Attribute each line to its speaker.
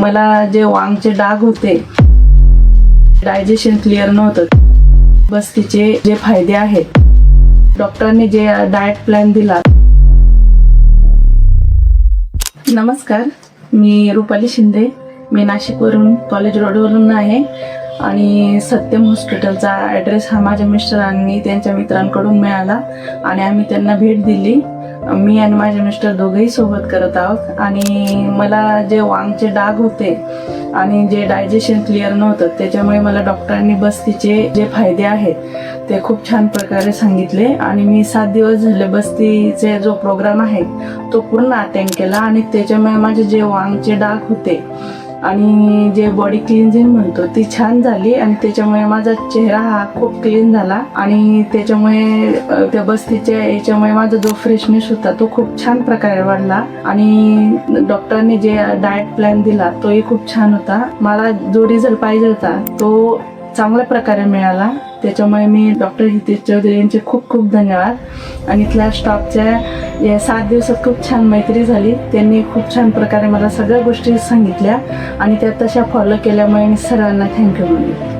Speaker 1: मला जे वांगचे डाग होते, डायजेशन क्लिअर नव्हतं, बस्तीचे जे फायदे आहेत, डॉक्टरांनी जे डाएट प्लॅन दिला. नमस्कार, मी रुपाली शिंदे. मी नाशिकवरून कॉलेज रोडवरून आहे आणि सत्यम हॉस्पिटलचा ॲड्रेस हा माझ्या मिस्टरांनी त्यांच्या मित्रांकडून मिळाला आणि आम्ही त्यांना भेट दिली. मी आणि माझे मिस्टर दोघंही सोबत करत आहोत. आणि मला जे वांगचे डाग होते आणि जे डायजेशन क्लिअर नव्हतं, त्याच्यामुळे मला डॉक्टरांनी बस्तीचे जे फायदे आहेत ते खूप छान प्रकारे सांगितले. आणि मी 7 दिवस झाले बस्तीचे जो प्रोग्राम आहे तो पूर्ण अटेंड केला आणि त्याच्यामुळे माझे जे वांगचे डाग होते आणि जे बॉडी क्लिन्झिंग म्हणतो ती छान झाली आणि त्याच्यामुळे माझा चेहरा हा खूप क्लीन झाला. आणि त्याच्यामुळे त्या बस्तीच्या याच्यामुळे माझा जो फ्रेशनेस होता तो खूप छान प्रकारे वाढला. आणि डॉक्टरांनी जे डाएट प्लॅन दिला तोही खूप छान होता. मला जो रिझल्ट पाहिजे होता तो चांगल्या प्रकारे मिळाला. त्याच्यामुळे मी डॉक्टर हितेश चौधरी यांचे खूप खूप धन्यवाद. आणि इथल्या स्टाफच्या या 7 दिवसात खूप छान मैत्री झाली. त्यांनी खूप छान प्रकारे मला सगळ्या गोष्टी सांगितल्या आणि त्या तशा फॉलो केल्यामुळे मी सर्वांना थँक्यू म्हणते.